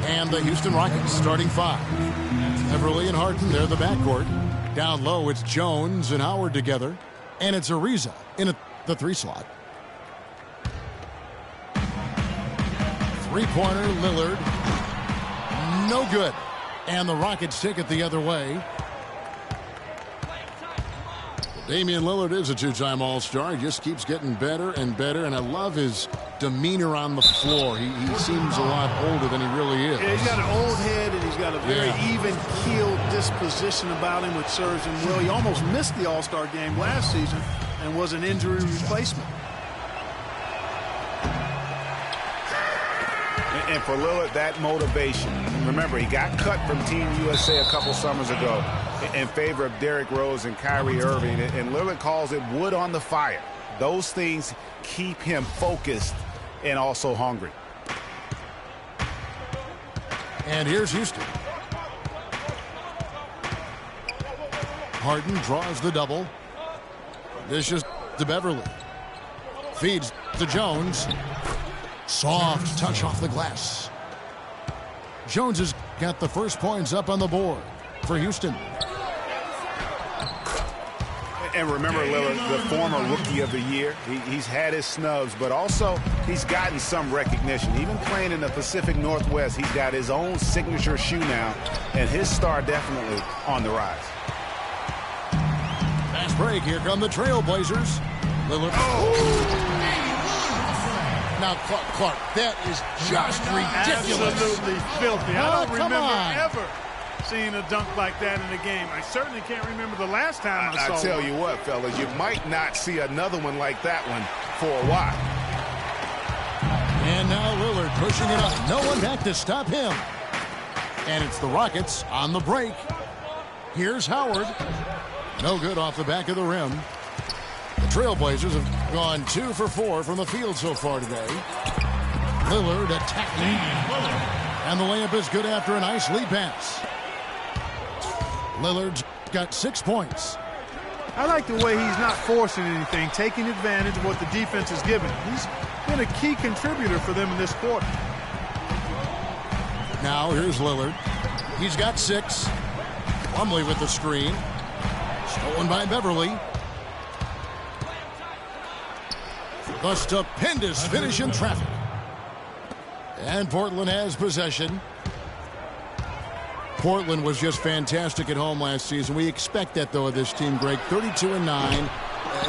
And the Houston Rockets starting five. Beverly and Harden, they're the backcourt. Down low, it's Jones and Howard together. And it's Ariza in the three slot. Three-pointer, Lillard. No good. And the Rockets take it the other way. Damian Lillard is a two-time All-Star. He just keeps getting better and better, and I love his demeanor on the floor. He seems a lot older than he really is. Yeah, he's got an old head, and he's got a very even-keeled disposition about him, which serves him well. He almost missed the All-Star game last season and was an injury replacement. And for Lillard, that motivation. Remember, he got cut from Team USA a couple summers ago in favor of Derrick Rose and Kyrie Irving. And Lillard calls it wood on the fire. Those things keep him focused and also hungry. And here's Houston. Harden draws the double. Dishes to Beverly. Feeds to Jones. Soft touch off the glass. Jones has got the first points up on the board for Houston. And remember, Lillard, the former Rookie of the Year, he's had his snubs, but also he's gotten some recognition. Even playing in the Pacific Northwest, he's got his own signature shoe now, and his star definitely on the rise. Fast break. Here come the Trailblazers. Lillard. Oh! Now, Clark, that is just ridiculous. Absolutely filthy. I don't remember on. ever seeing a dunk like that in a game. I certainly can't remember the last time I saw I tell one. you what, fellas, you might not see another one like that one for a while. And now Lillard pushing it up. No one back to stop him. And it's the Rockets on the break. Here's Howard. No good off the back of the rim. The Trailblazers have gone 2 for 4 from the field so far today. Lillard attacking. And the layup is good after a nice lead pass. Lillard's got 6 points. I like the way he's not forcing anything, taking advantage of what the defense is giving. He's been a key contributor for them in this quarter. Now here's Lillard. He's got 6. Plumlee with the screen. Stolen by Beverly. The stupendous finish in traffic. And Portland has possession. Portland was just fantastic at home last season. We expect that, though, of this team, Greg. 32-9.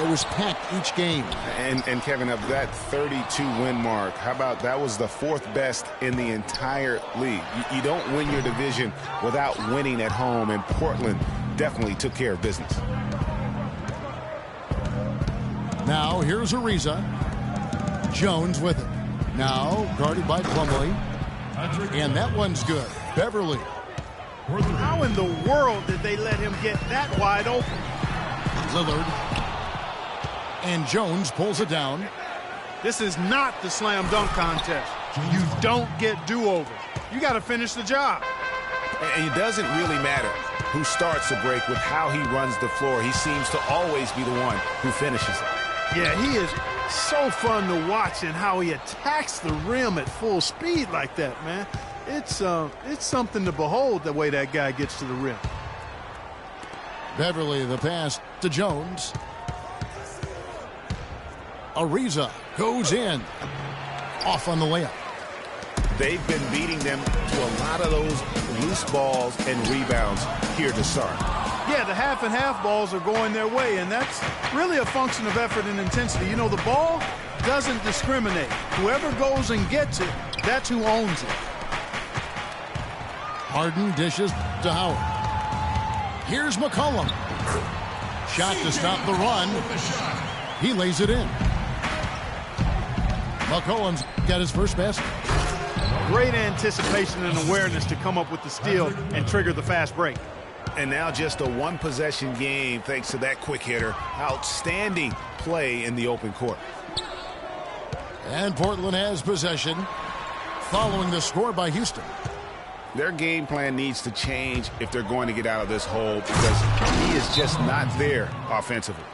It was packed each game. And Kevin, of that 32-win mark, how about that was the 4th best in the entire league? You don't win your division without winning at home, and Portland definitely took care of business. Now here's Ariza. Jones with it. Now guarded by Plumlee. And that one's good. Beverly. How in the world did they let him get that wide open? Lillard. And Jones pulls it down. This is not the slam dunk contest. You don't get do-overs. You got to finish the job. And it doesn't really matter who starts the break with how he runs the floor. He seems to always be the one who finishes it. Yeah, he is so fun to watch and how he attacks the rim at full speed like that, man. It's something to behold the way that guy gets to the rim. Beverly, the pass to Jones. Ariza goes in. Off on the layup. They've been beating them to a lot of those loose balls and rebounds here to start. Yeah, the half and half balls are going their way, and that's really a function of effort and intensity. You know, the ball doesn't discriminate. Whoever goes and gets it, that's who owns it. Harden dishes to Howard. Here's McCollum. Shot to stop the run. He lays it in. McCollum's got his first basket. Great anticipation and awareness to come up with the steal and trigger the fast break. And now just a one-possession game thanks to that quick hitter. Outstanding play in the open court. And Portland has possession following the score by Houston. Their game plan needs to change if they're going to get out of this hole because he is just not there offensively.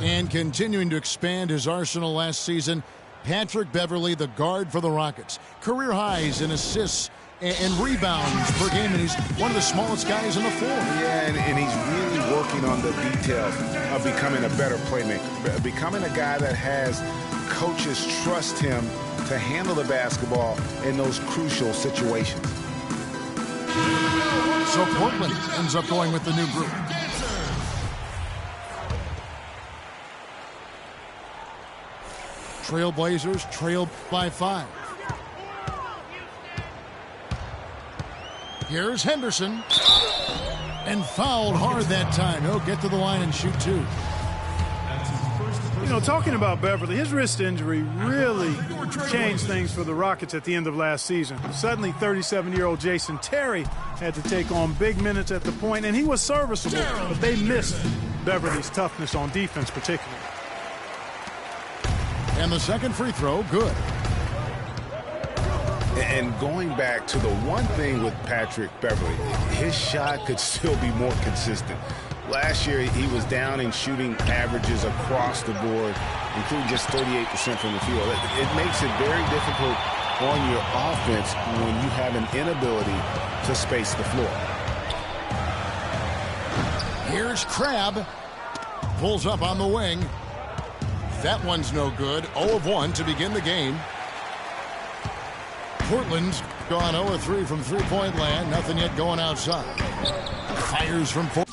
And continuing to expand his arsenal last season, Patrick Beverley, the guard for the Rockets. Career highs in assists and rebounds per game, and he's one of the smallest guys on the floor. Yeah, and he's really working on the details of becoming a better playmaker, becoming a guy that has coaches trust him to handle the basketball in those crucial situations. So Portland ends up going with the new group. Trailblazers trailed by 5. Here's Henderson. And fouled hard that time. He'll get to the line and shoot 2. You know, talking about Beverly, his wrist injury really changed things for the Rockets at the end of last season. Suddenly, 37-year-old Jason Terry had to take on big minutes at the point, and he was serviceable, but they missed Beverly's toughness on defense particularly. And the second free throw, good. And going back to the one thing with Patrick Beverley, his shot could still be more consistent. Last year, he was down in shooting averages across the board, including just 38% from the field. It makes it very difficult on your offense when you have an inability to space the floor. Here's Crabbe. Pulls up on the wing. That one's no good. 0 of 1 to begin the game. Portland's gone 0 of 3 from three-point land. Nothing yet going outside. Fires from 4.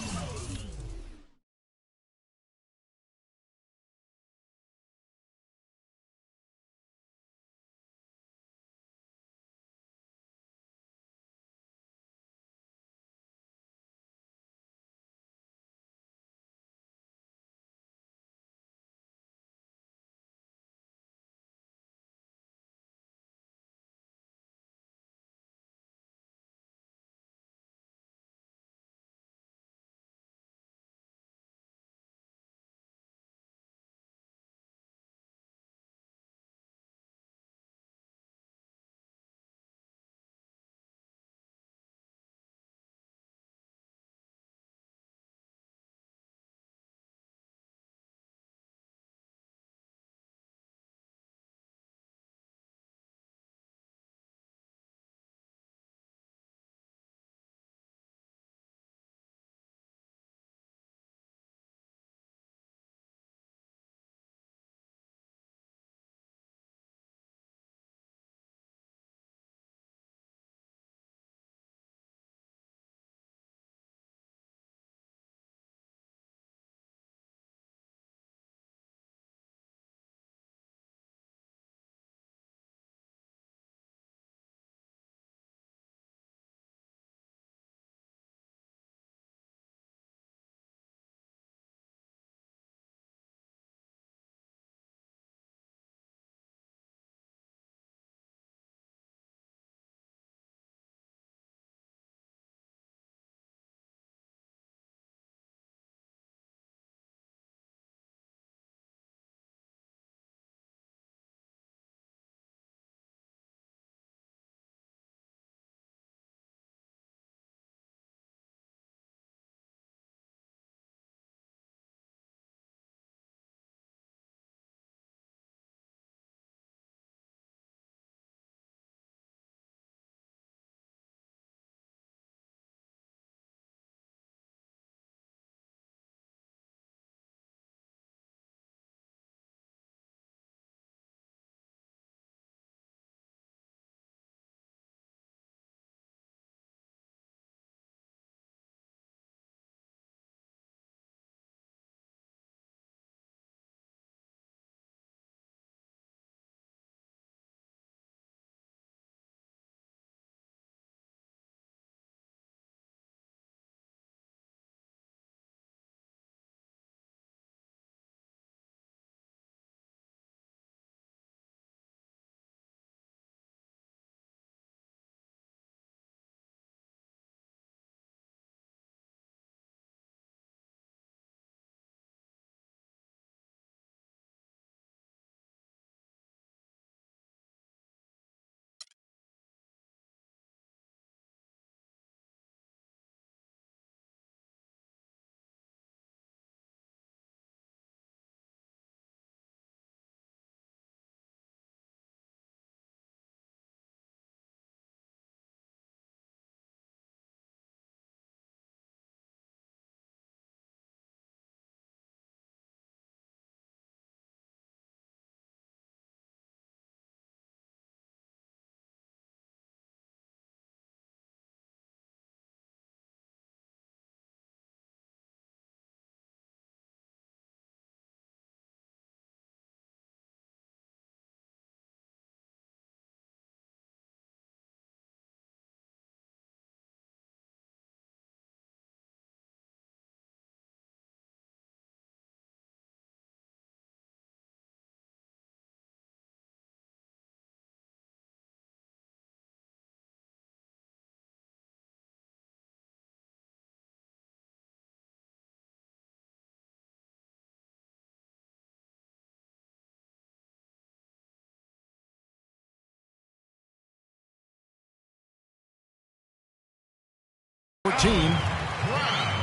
14.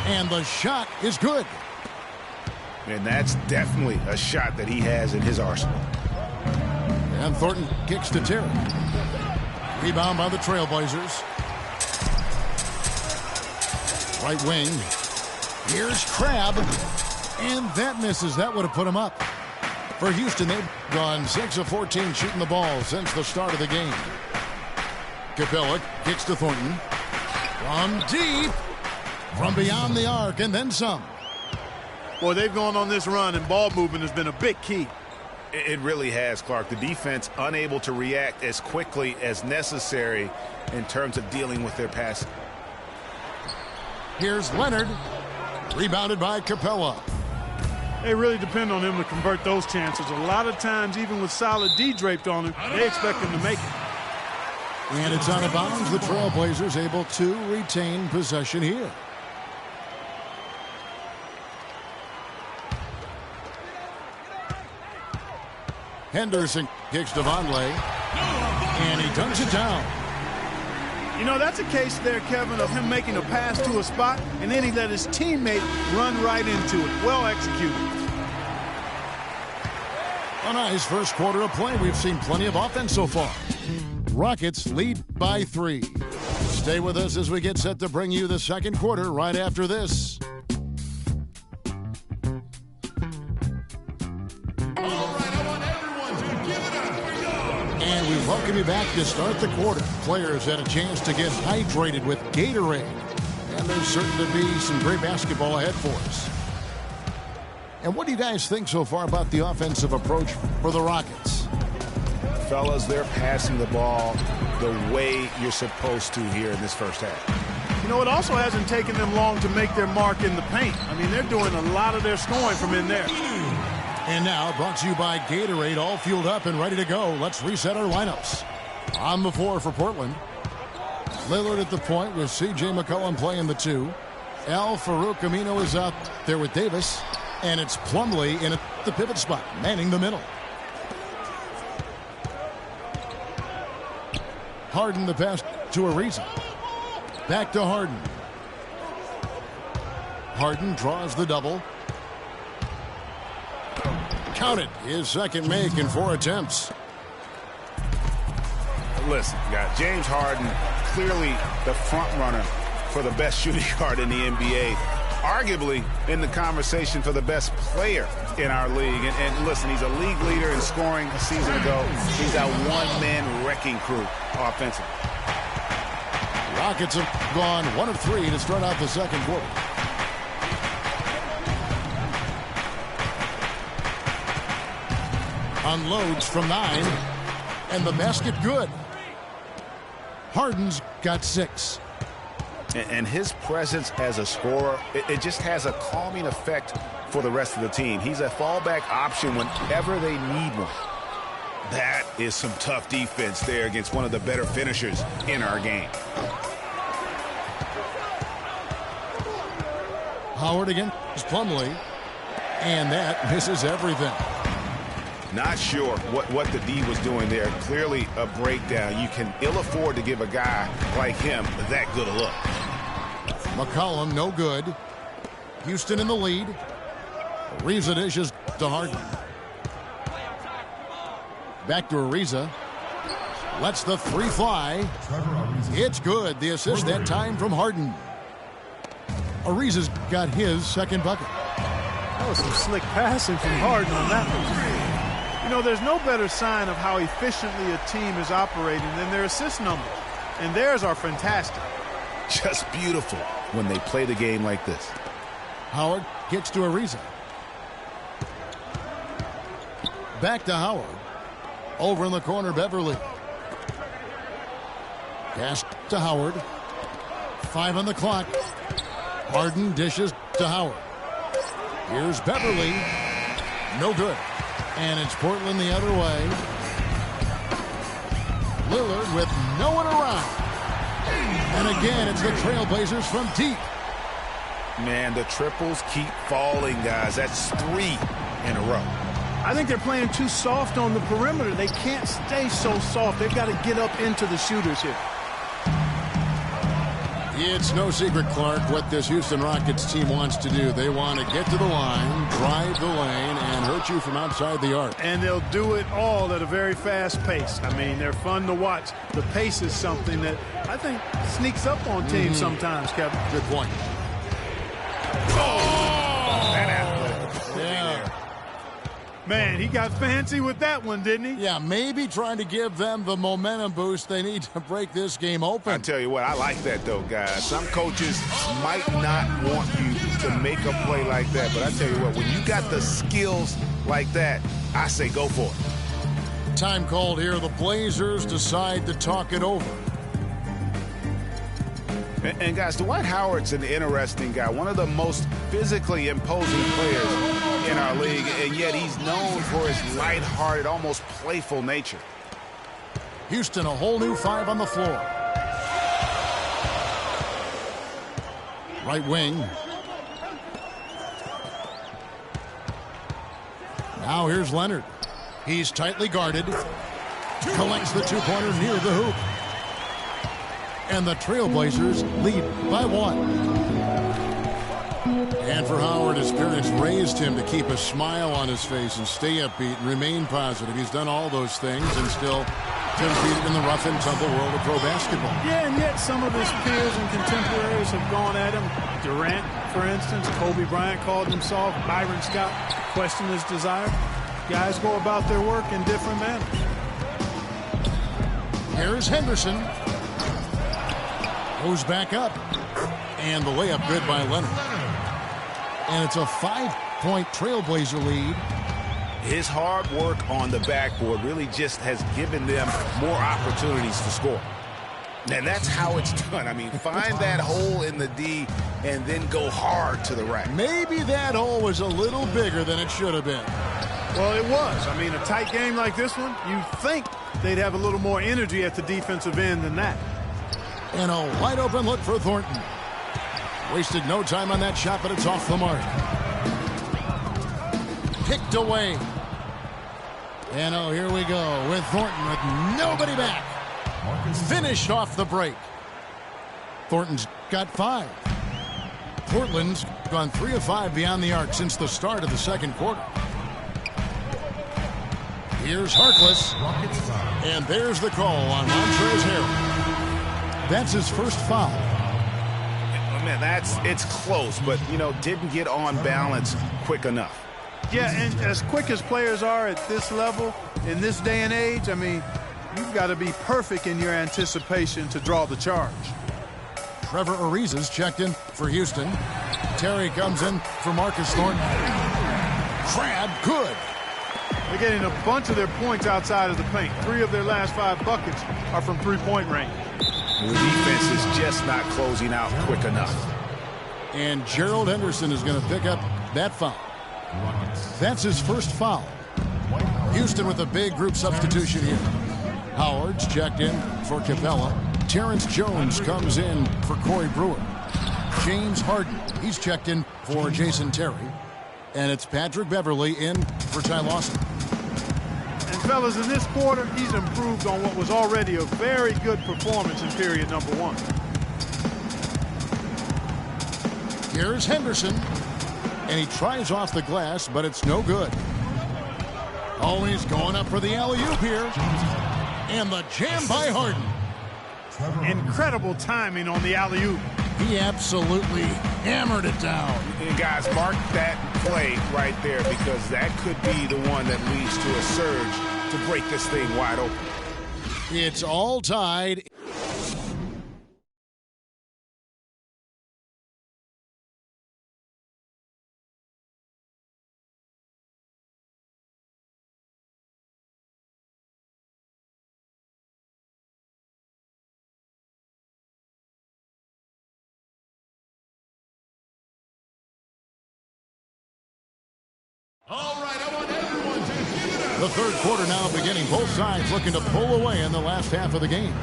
And the shot is good. And that's definitely a shot that he has in his arsenal. And Thornton kicks to Terry. Rebound by the Trailblazers. Right wing. Here's Crabbe. And that misses. That would have put him up. For Houston, they've gone 6 of 14 shooting the ball since the start of the game. Capella kicks to Thornton. From deep. From beyond the arc and then some. Boy, they've gone on this run, and ball movement has been a big key. It really has, Clark. The defense unable to react as quickly as necessary in terms of dealing with their passing. Here's Leonard. Rebounded by Capella. They really depend on him to convert those chances. A lot of times, even with solid D draped on him, they expect him to make it. And it's out of bounds. The Trailblazers able to retain possession here. Henderson kicks to Vonleh. And he dunks it down. You know, that's a case there, Kevin, of him making a pass to a spot, and then he let his teammate run right into it. Well executed. A nice first quarter of play. We've seen plenty of offense so far. Rockets lead by 3. Stay with us as we get set to bring you the second quarter right after this. And we welcome you back to start the quarter. Players had a chance to get hydrated with Gatorade. And there's certain to be some great basketball ahead for us. And what do you guys think so far about the offensive approach for the Rockets? Fellas, they're passing the ball the way you're supposed to here in this first half. You know, it also hasn't taken them long to make their mark in the paint. I mean, they're doing a lot of their scoring from in there. And now, brought to you by Gatorade, all fueled up and ready to go. Let's reset our lineups. On the floor for Portland. Lillard at the point with C.J. McCollum playing the 2. Al-Farouq Amino is out there with Davis. And it's Plumlee in the pivot spot, manning the middle. Harden the pass to Ariza. Back to Harden. Harden draws the double. Counted. His second make in 4 attempts. Listen, guys, James Harden, clearly the front runner for the best shooting guard in the NBA. Arguably in the conversation for the best player in our league. And listen, he's a league leader in scoring a season ago. He's that one-man wrecking crew offensively. Rockets have gone 1 of 3 to start out the second quarter. Unloads from 9. And the basket good. Harden's got 6. And his presence as a scorer, it just has a calming effect for the rest of the team. He's a fallback option whenever they need one. That is some tough defense there against one of the better finishers in our game. Howard against Plumlee. And that misses everything. Not sure what the D was doing there. Clearly a breakdown. You can ill afford to give a guy like him that good a look. McCollum, no good. Houston in the lead. Ariza dishes to Harden. Back to Ariza. Lets the 3 fly. It's good. The assist that time from Harden. Ariza's got his second bucket. That was some slick passing from Harden on that one. You know, there's no better sign of how efficiently a team is operating than their assist numbers. And theirs are fantastic. Just beautiful when they play the game like this. Howard gets to Ariza. Back to Howard. Over in the corner, Beverly. Pass to Howard. 5 on the clock. Harden dishes to Howard. Here's Beverly. No good. And it's Portland the other way. Lillard with no one around. And again, it's the Trailblazers from deep. Man, the triples keep falling, guys. That's 3 in a row. I think they're playing too soft on the perimeter. They can't stay so soft. They've got to get up into the shooters here. It's no secret, Clark, what this Houston Rockets team wants to do. They want to get to the line, drive the lane, and hurt you from outside the arc. And they'll do it all at a very fast pace. I mean, they're fun to watch. The pace is something that I think sneaks up on teams sometimes, Kevin. Good point. Man, he got fancy with that one, didn't he? Yeah, maybe trying to give them the momentum boost they need to break this game open. I tell you what, I like that, though, guys. Some coaches might not want you to make a play like that, but I tell you what, when you got the skills like that, I say go for it. Time called here. The Blazers decide to talk it over. And guys, Dwight Howard's an interesting guy, one of the most physically imposing players in our league, and yet he's known for his lighthearted, almost playful nature. Houston, a whole new 5 on the floor. Right wing. Now here's Leonard. He's tightly guarded. Collects the two-pointer near the hoop. And the Trailblazers lead by 1. And for Howard, his parents raised him to keep a smile on his face and stay upbeat and remain positive. He's done all those things and still competed in the rough and tumble world of pro basketball. Yeah, and yet some of his peers and contemporaries have gone at him. Durant, for instance, Kobe Bryant called him soft. Byron Scott questioned his desire. Guys go about their work in different manners. Here's Henderson. Goes back up. And the layup good by Leonard. And it's a 5-point Trailblazer lead. His hard work on the backboard really just has given them more opportunities to score. And that's how it's done. I mean, find that hole in the D and then go hard to the rack. Maybe that hole was a little bigger than it should have been. Well, it was. I mean, a tight game like this one, you think they'd have a little more energy at the defensive end than that. And a wide open look for Thornton. Wasted no time on that shot, but it's off the mark. Picked away. And oh, here we go with Thornton with nobody back. Finished off the break. Thornton's got 5. Portland's gone 3 of 5 beyond the arc since the start of the second quarter. Here's Harkless. And there's the call on Montrezl Harrell. That's his first foul. Man, it's close, but, you know, didn't get on balance quick enough. Yeah, and as quick as players are at this level, in this day and age, I mean, you've got to be perfect in your anticipation to draw the charge. Trevor Ariza's checked in for Houston. Terry comes in for Marcus Thornton. Crab, good. They're getting a bunch of their points outside of the paint. 3 of their last 5 buckets are from three-point range. The defense is just not closing out quick enough. And Gerald Henderson is going to pick up that foul. That's his first foul. Houston with a big group substitution here. Howard's checked in for Capella. Terrence Jones comes in for Corey Brewer. James Harden, he's checked in for Jason Terry. And it's Patrick Beverly in for Ty Lawson. And fellas, in this quarter, he's improved on what was already a very good performance in period number 1. Here's Henderson. And he tries off the glass, but it's no good. Oh, he's going up for the alley-oop here. And the jam by Harden. Incredible timing on the alley-oop. He absolutely hammered it down. And guys, mark that play right there, because that could be the one that leads to a surge to break this thing wide open. It's all tied. All right, I want everyone to give it up. The third quarter now beginning. Both sides looking to pull away in the last half of the game.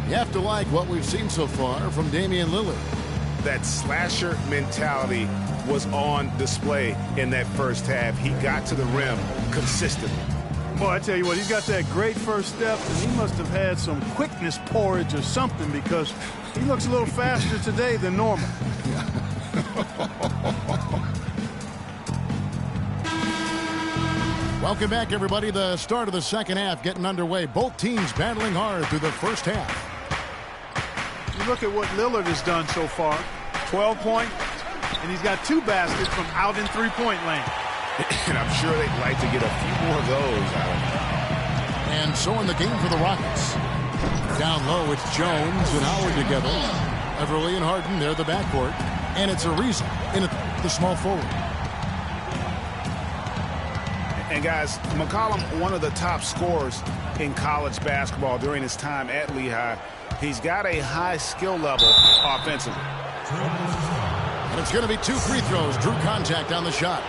You have to like what we've seen so far from Damian Lillard. That slasher mentality was on display in that first half. He got to the rim consistently. Boy, I tell you what, he's got that great first step, and he must have had some quickness porridge or something because he looks a little faster today than normal. Welcome back, everybody. The start of the second half getting underway. Both teams battling hard through the first half. You look at what Lillard has done so far. 12 points, and he's got 2 baskets from out in three-point lane. And I'm sure they'd like to get a few more of those out of him. And so in the game for the Rockets. Down low, it's Jones and Howard together. Everly and Harden, they're the backcourt. And it's Ariza in the small forward. And guys, McCollum, one of the top scorers in college basketball during his time at Lehigh. He's got a high skill level offensively. And it's going to be 2 free throws. Drew contact on the shot.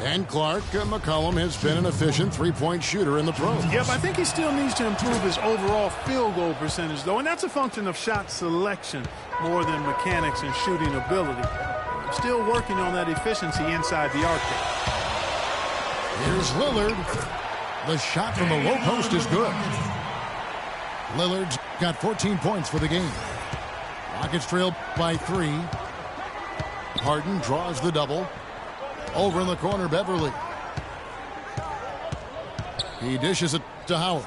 And Clark, McCollum has been an efficient three-point shooter in the pros. Yep, I think he still needs to improve his overall field goal percentage, though, and that's a function of shot selection more than mechanics and shooting ability. Still working on that efficiency inside the arc. Here's Lillard. The shot from the low post is good. Lillard's got 14 points for the game. Rockets trail by 3. Harden draws the double. Over in the corner, Beverly. He dishes it to Howard.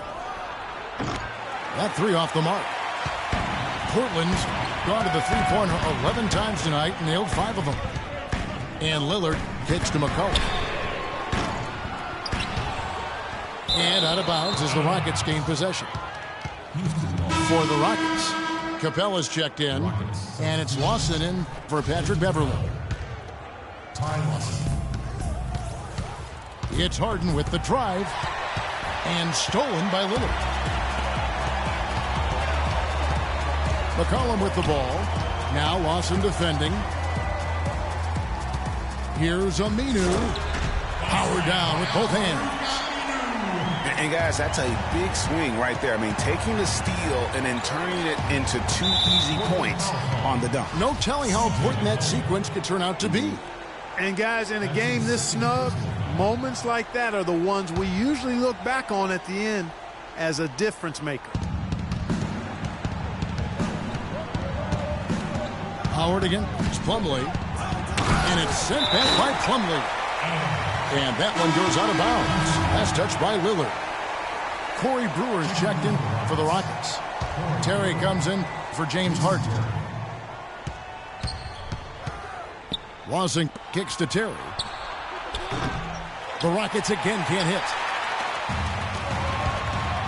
That 3 off the mark. Portland's gone to the three-pointer 11 times tonight and nailed 5 of them. And Lillard kicks to McCollum. And out of bounds as the Rockets gain possession. For the Rockets, Capella's checked in, and it's Lawson in for Patrick Beverly. It's Harden with the drive, and stolen by Lillard. McCollum with the ball. Now Lawson defending. Here's Aminu. Howard down with both hands. And guys, that's a big swing right there. I mean, taking the steal and then turning it into 2 easy points on the dunk. No telling how important that sequence could turn out to be. And guys, in a game this snug, moments like that are the ones we usually look back on at the end as a difference maker. Howard against Plumlee. And it's sent back by Plumlee. And that one goes out of bounds. Last touch by Lillard. Corey Brewer's checked in for the Rockets. Terry comes in for James Harden. Lawson kicks to Terry. The Rockets again can't hit.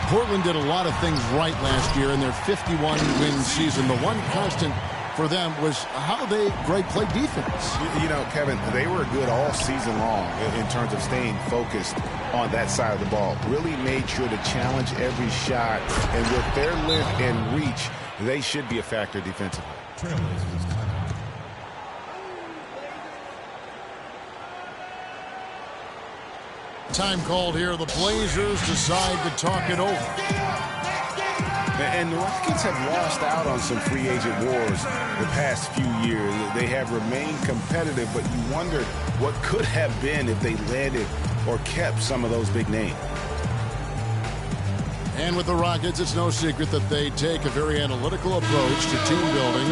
Portland did a lot of things right last year in their 51-win season. The one constant for them was how they played defense. You know, Kevin, they were good all season long in terms of staying focused on that side of the ball. Really made sure to challenge every shot. And with their length and reach, they should be a factor defensively. Time called here. The Blazers decide to talk it over. And the Rockets have lost out on some free agent wars the past few years. They have remained competitive, but you wonder what could have been if they landed or kept some of those big names. And with the Rockets, it's no secret that they take a very analytical approach to team building.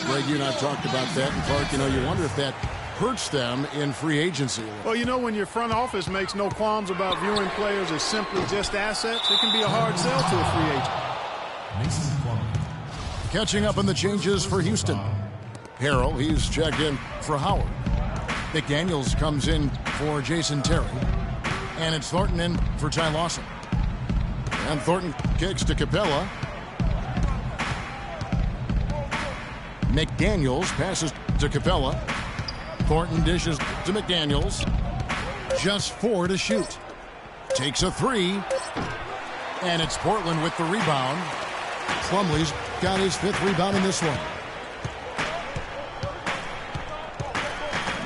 Greg, you and I talked about that. And Clark, you wonder if that hurts them in free agency. Well, when your front office makes no qualms about viewing players as simply just assets, it can be a hard sell to a free agent. Catching up on the changes for Houston. Harrell, he's checked in for Howard. McDaniels comes in for Jason Terry. And it's Thornton in for Ty Lawson. And Thornton kicks to Capella. McDaniels passes to Capella. Thornton dishes to McDaniels. Just 4 to shoot. Takes a 3. And it's Portland with the rebound. Plumlee's got his 5th rebound in this one.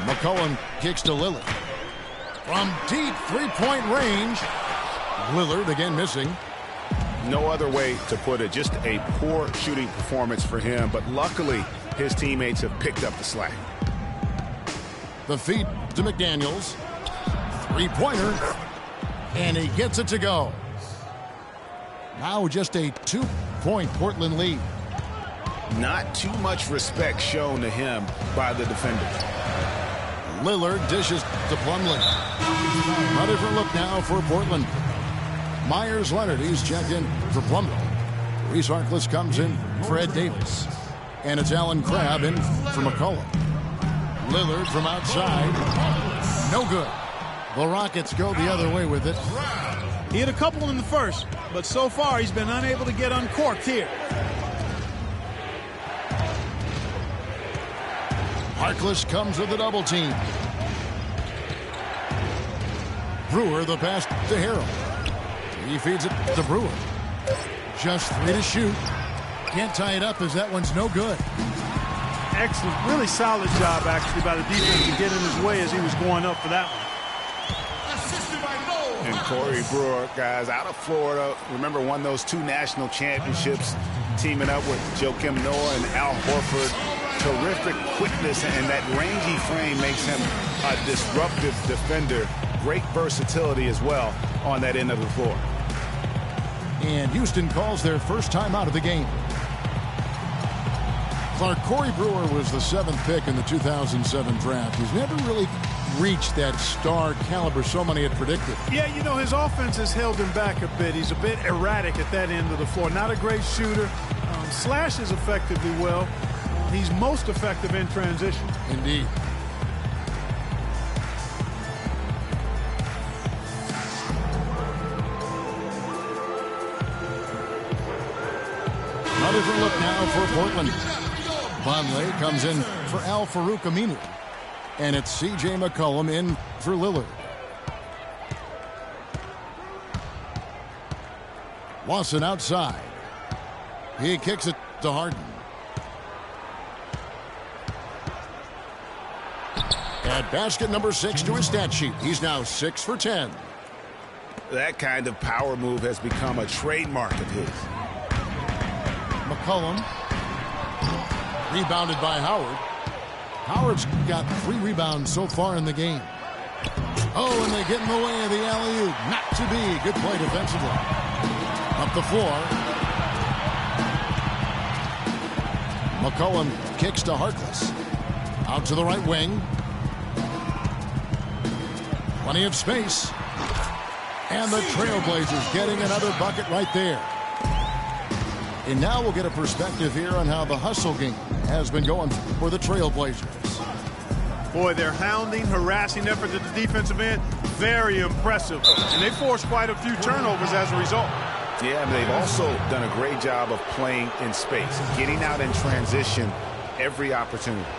McCollum kicks to Lillard. From deep three-point range. Lillard again missing. No other way to put it. Just a poor shooting performance for him. But luckily, his teammates have picked up the slack. The feed to McDaniels. Three-pointer. And he gets it to go. Now just a 2-point Portland lead. Not too much respect shown to him by the defenders. Lillard dishes to Plumlee. A different look now for Portland. Myers-Leonard, he's checked in for Plumlee. Reese Harkless comes in for Ed Davis. And it's Allen Crabbe in for McCollum. Lillard from outside. No good. The Rockets go the other way with it. He had a couple in the first, but so far he's been unable to get uncorked here. Harkless comes with a double team. Brewer the pass to Harrell. He feeds it to Brewer. Just 3 to shoot. Can't tie it up as that one's no good. Excellent, really solid job actually by the defense to get in his way as he was going up for that one. And Corey Brewer, guys, out of Florida, remember won those 2 national championships, teaming up with Joakim Noah and Al Horford. Terrific quickness, and that rangy frame makes him a disruptive defender. Great versatility as well on that end of the floor. And Houston calls their first time out of the game. Clark, Corey Brewer was the 7th pick in the 2007 draft. He's never really reached that star caliber so many had predicted. Yeah, you know, his offense has held him back a bit. He's a bit erratic at that end of the floor. Not a great shooter. Slashes effectively well. He's most effective in transition. Indeed. A different look now for Portland. Vonleh comes in for Al Farouk Aminu. And it's C.J. McCollum in for Lillard. Lawson outside. He kicks it to Harden. Add basket number 6 to his stat sheet. He's now 6 for 10. That kind of power move has become a trademark of his. McCollum. Rebounded by Howard. Howard's got 3 rebounds so far in the game. Oh, and they get in the way of the alley-oop. Not to be. Good play defensively. Up the floor. McCollum kicks to Harkless. Out to the right wing. Plenty of space. And the Trailblazers getting another bucket right there. And now we'll get a perspective here on how the hustle game has been going for the Trailblazers. Boy, their hounding, harassing effort at the defensive end, very impressive. And they forced quite a few turnovers as a result. Yeah, they've also done a great job of playing in space, getting out in transition every opportunity.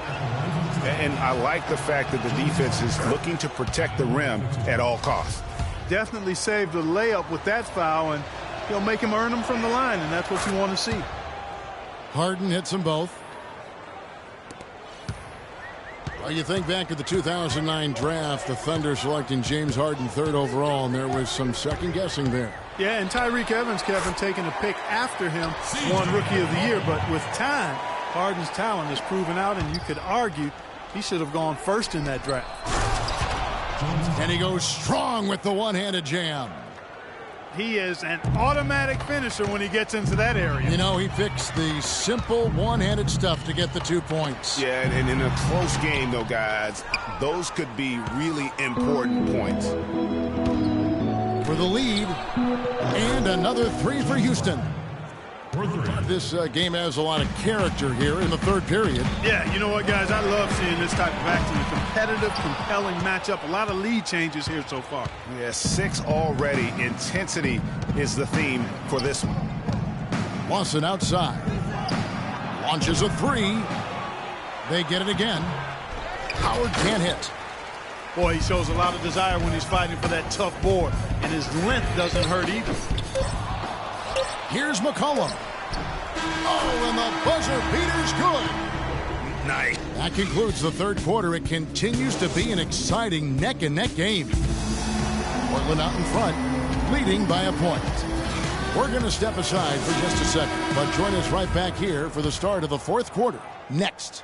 And I like the fact that the defense is looking to protect the rim at all costs. Definitely saved a layup with that foul, and he'll make him earn them from the line, and that's what you want to see. Harden hits them both. Well, you think back at the 2009 draft, the Thunder selecting James Harden 3rd overall, and there was some second-guessing there. Yeah, and Tyreek Evans, Kevin, taking a pick after him, won Rookie of the Year, but with time, Harden's talent is proven out, and you could argue he should have gone first in that draft. And he goes strong with the one-handed jam. He is an automatic finisher when he gets into that area. You know, he picks the simple one-handed stuff to get the 2 points. Yeah, and in a close game, though, guys, those could be really important points. For the lead, and another 3 for Houston. This game has a lot of character here in the 3rd period. Yeah, you know what, guys? I love seeing this type of action. A competitive, compelling matchup. A lot of lead changes here so far. Yeah, 6 already. Intensity is the theme for this one. Lawson outside. Launches a 3. They get it again. Howard can't hit. Boy, he shows a lot of desire when he's fighting for that tough board. And his length doesn't hurt either. Here's McCollum. Oh, and the buzzer beater's good. Nice. That concludes the 3rd quarter. It continues to be an exciting neck-and-neck game. Portland out in front, leading by a point. We're going to step aside for just a second, but join us right back here for the start of the 4th quarter. Next.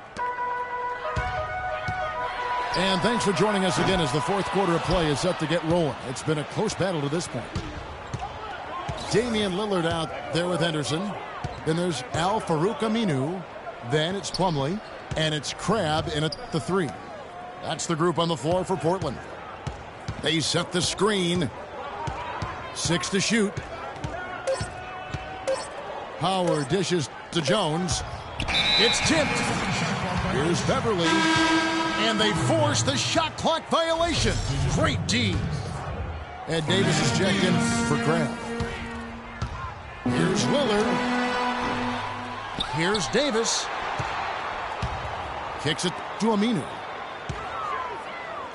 And thanks for joining us again as the fourth quarter of play is set to get rolling. It's been a close battle to this point. Damian Lillard out there with Henderson. Then there's Al-Farouq Aminu. Then it's Plumlee. And it's Crabbe in at the 3. That's the group on the floor for Portland. They set the screen. 6 to shoot. Howard dishes to Jones. It's tipped. Here's Beverly. And they force the shot clock violation. Great D. Ed Davis is checked in for Crabbe. Here's Lillard. Here's Davis. Kicks it to Aminu.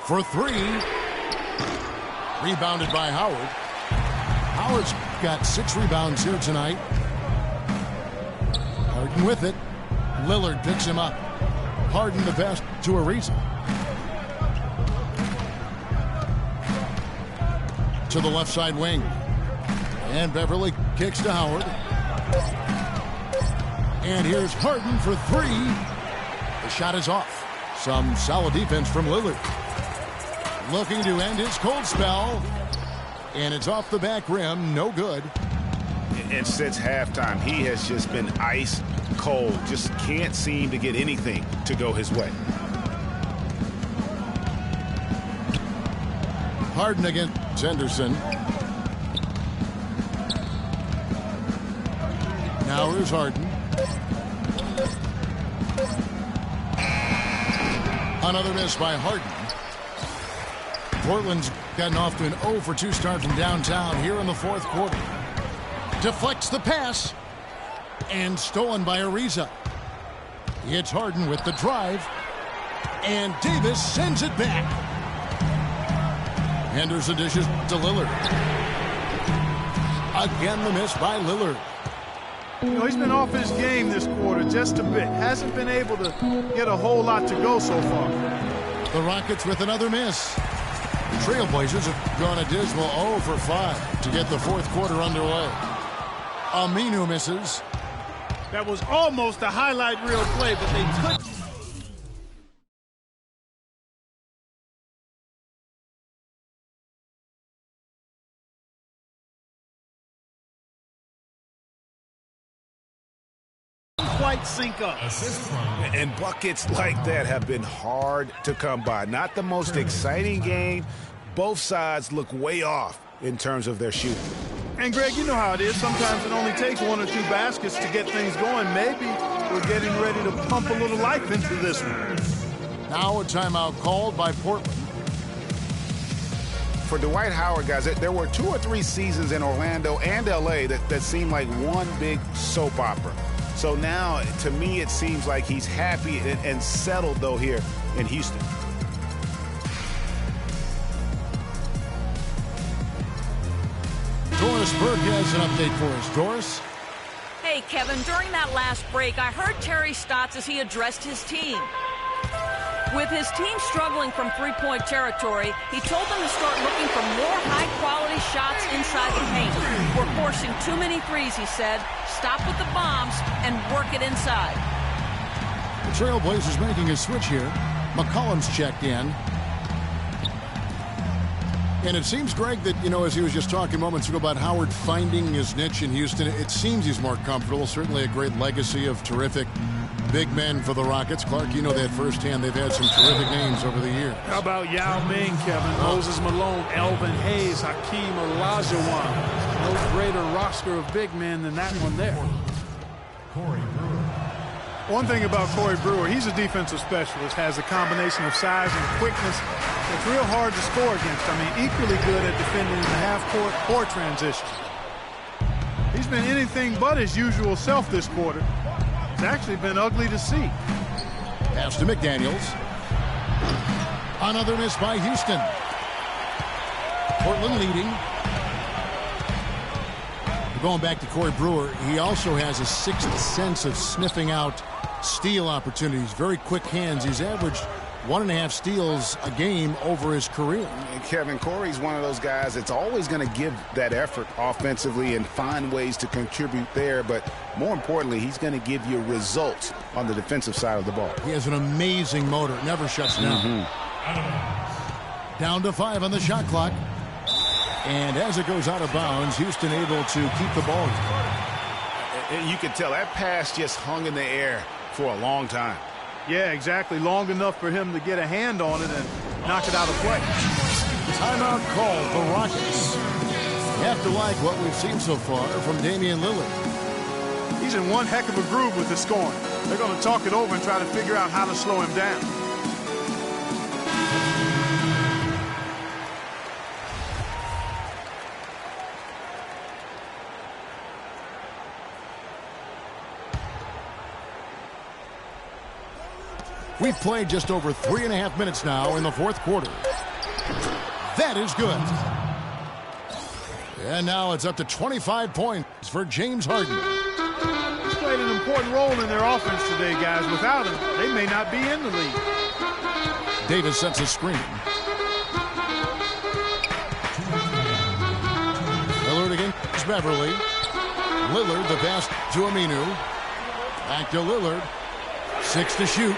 For 3. Rebounded by Howard. Howard's got 6 rebounds here tonight. Harden with it. Lillard picks him up. Harden the best to Ariza. To the left side wing. And Beverly kicks to Howard. And here's Harden for 3. The shot is off. Some solid defense from Lillard. Looking to end his cold spell. And it's off the back rim. No good. And since halftime, he has just been ice cold. Just can't seem to get anything to go his way. Harden against Henderson. Now here's Harden. Another miss by Harden. Portland's gotten off to an 0 for 2 start from downtown here in the fourth quarter. Deflects the pass. And stolen by Ariza. It's Harden with the drive. And Davis sends it back. Henderson dishes to Lillard. Again the miss by Lillard. You know, he's been off his game this quarter just a bit. Hasn't been able to get a whole lot to go so far. The Rockets with another miss. The Trailblazers have gone a dismal 0 for 5 to get the fourth quarter underway. Aminu misses. That was almost a highlight reel play, but they couldn't. Quite sync up. And buckets like that have been hard to come by. Not the most exciting game. Both sides look way off in terms of their shooting. And, Greg, you know how it is. Sometimes it only takes 1 or 2 baskets to get things going. Maybe we're getting ready to pump a little life into this one. Now a timeout called by Portland. For Dwight Howard, guys, there were 2 or 3 seasons in Orlando and L.A. that seemed like one big soap opera. So now, to me, it seems like he's happy and settled, though, here in Houston. Doris Burke has an update for us. Doris? Hey, Kevin, during that last break, I heard Terry Stotts as he addressed his team. With his team struggling from three-point territory, he told them to start looking for more high-quality shots inside the paint. We're forcing too many threes, he said. Stop with the bombs and work it inside. The Trailblazers making a switch here. McCollum's checked in. And it seems, Greg, that, you know, as he was just talking moments ago about Howard finding his niche in Houston, it seems he's more comfortable. Certainly a great legacy of terrific big men for the Rockets. Clark, you know that firsthand. They've had some terrific names over the years. How about Yao Ming, Kevin? Moses Malone, Elvin Hayes, Hakeem Olajuwon. No greater roster of big men than that one there. Corey Brewer. One thing about Corey Brewer, he's a defensive specialist, has a combination of size and quickness. It's real hard to score against. I mean, equally good at defending in the half-court or transition. He's been anything but his usual self this quarter. It's actually been ugly to see. Pass to McDaniels. Another miss by Houston. Portland leading. Going back to Corey Brewer, he also has a sixth sense of sniffing out steal opportunities. Very quick hands. He's averaged 1.5 steals a game over his career. And Kevin, Corey's one of those guys that's always going to give that effort offensively and find ways to contribute there. But more importantly, he's going to give you results on the defensive side of the ball. He has an amazing motor. Never shuts down. Down to 5 on the shot clock. And as it goes out of bounds, Houston able to keep the ball. And you can tell that pass just hung in the air for a long time. Yeah, exactly. Long enough for him to get a hand on it and knock it out of play. Timeout call for Rockets. You have to like what we've seen so far from Damian Lillard. He's in one heck of a groove with the scoring. They're going to talk it over and try to figure out how to slow him down. We've played just over 3.5 minutes now in the fourth quarter. That is good. And now it's up to 25 points for James Harden. He's played an important role in their offense today, guys. Without him, they may not be in the league. Davis sets a screen. Lillard against Beverly. Lillard, the pass to Aminu. Back to Lillard. 6 to shoot.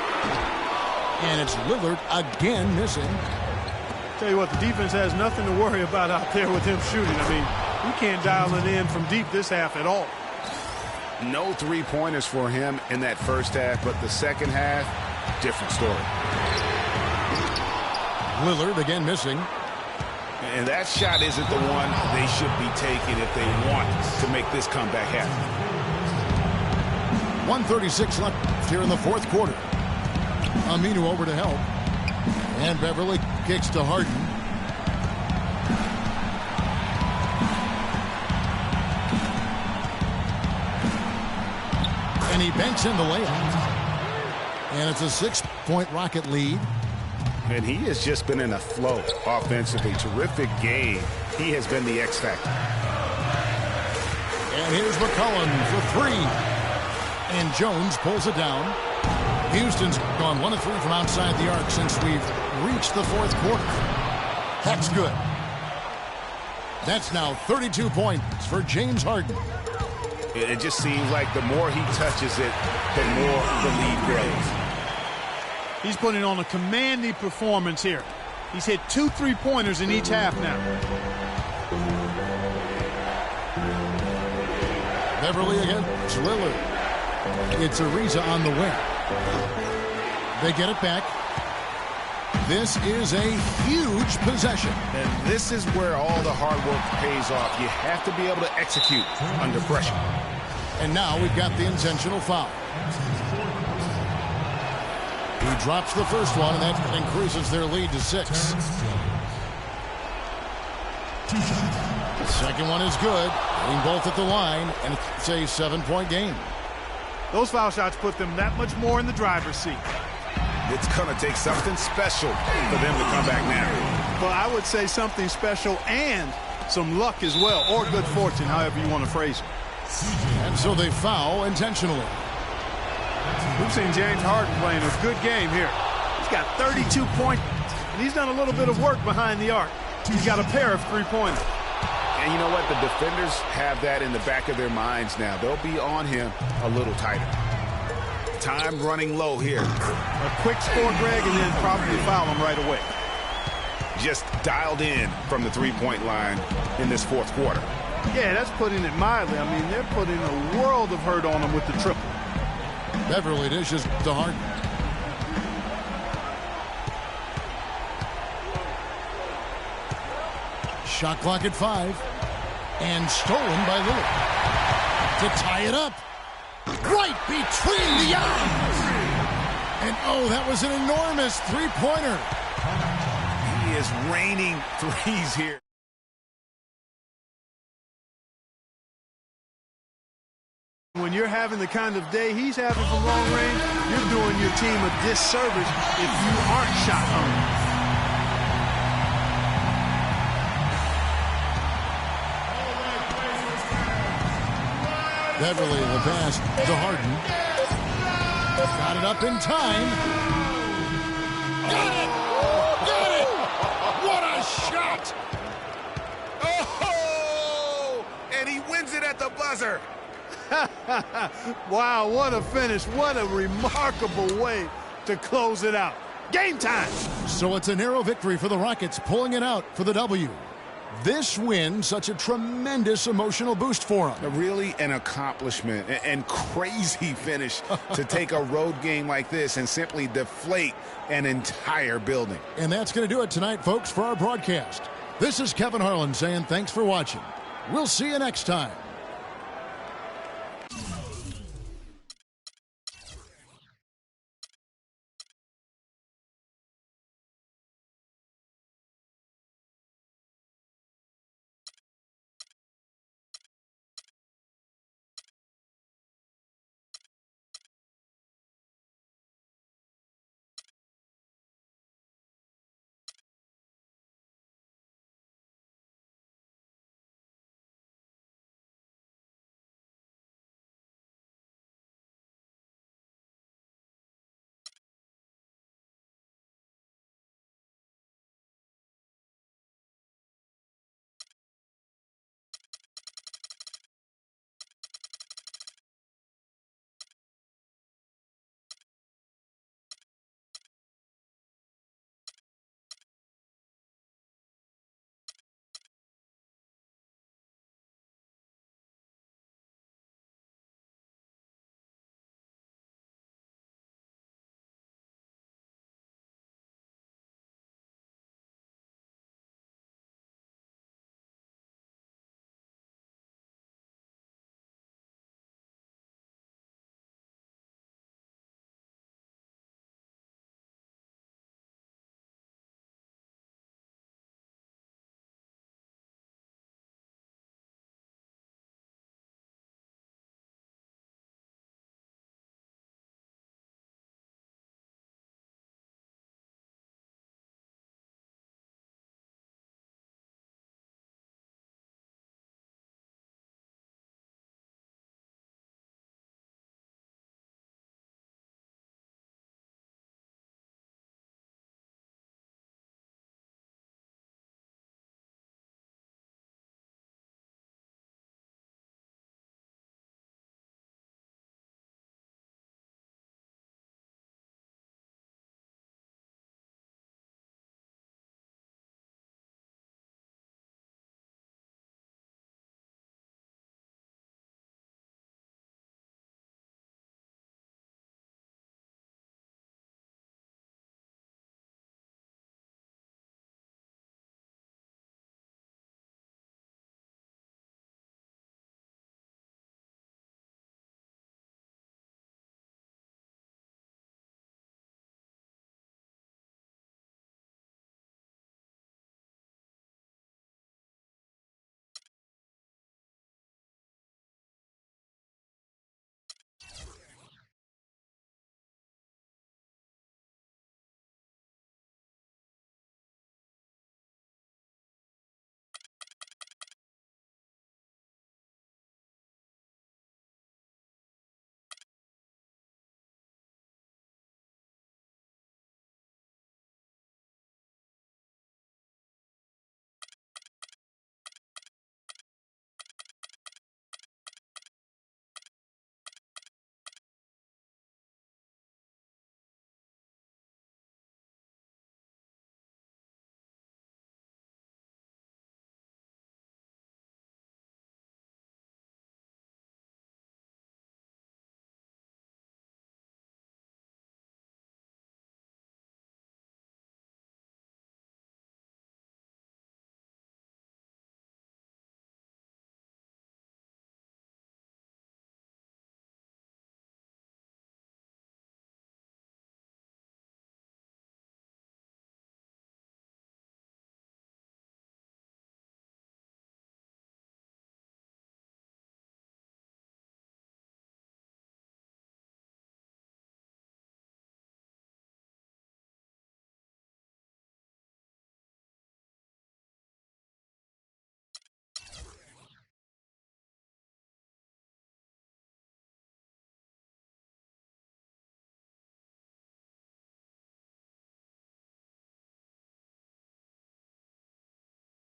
And it's Lillard again missing. Tell you what, the defense has nothing to worry about out there with him shooting. I mean, he can't dial it in from deep this half at all. No three-pointers for him in that first half, but the second half, different story. Lillard again missing. And that shot isn't the one they should be taking if they want to make this comeback happen. 1:36 left here in the fourth quarter. Aminu over to help. And Beverly kicks to Harden. And he banks in the layup. And it's a 6-point Rocket lead. And he has just been in a flow offensively. Terrific game. He has been the X factor. And here's McCollum for 3. And Jones pulls it down. Houston's gone 1 of 3 from outside the arc since we've reached the fourth quarter. That's good. That's now 32 points for James Harden. It just seems like the more he touches it, the more the lead grows. He's putting on a commanding performance here. He's hit 2 3-pointers in each half now. Beverly against Lillard. It's Ariza on the wing. They get it back. This is a huge possession. And this is where all the hard work pays off. You have to be able to execute under pressure. And now we've got the intentional foul. He drops the first one, and that increases their lead to 6. The second one is good. Hitting both at the line, and it's a 7-point game. Those foul shots put them that much more in the driver's seat. It's going to take something special for them to come back now. Well, I would say something special and some luck as well, or good fortune, however you want to phrase it. And so they foul intentionally. We've seen James Harden playing a good game here. He's got 32 points, and he's done a little bit of work behind the arc. He's got a pair of 3-pointers. And you know what? The defenders have that in the back of their minds now. They'll be on him a little tighter. Time running low here. A quick score, Greg, and then probably foul him right away. Just dialed in from the 3-point line in this fourth quarter. Yeah, that's putting it mildly. I mean, they're putting a world of hurt on him with the triple. Beverly dishes to Harden. Shot clock at 5. And stolen by Lillard. To tie it up. Right between the eyes. And oh, that was an enormous 3-pointer. He is raining threes here. When you're having the kind of day he's having from long range, you're doing your team a disservice if you aren't shot hungry. Beverly the pass to Harden. Got it up in time. Got it! Got it! What a shot! Oh! And he wins it at the buzzer. Wow, what a finish. What a remarkable way to close it out. Game time! So it's a narrow victory for the Rockets, pulling it out for the W. This win, such a tremendous emotional boost for them. Really an accomplishment and crazy finish to take a road game like this and simply deflate an entire building. And that's going to do it tonight, folks, for our broadcast. This is Kevin Harlan saying thanks for watching. We'll see you next time.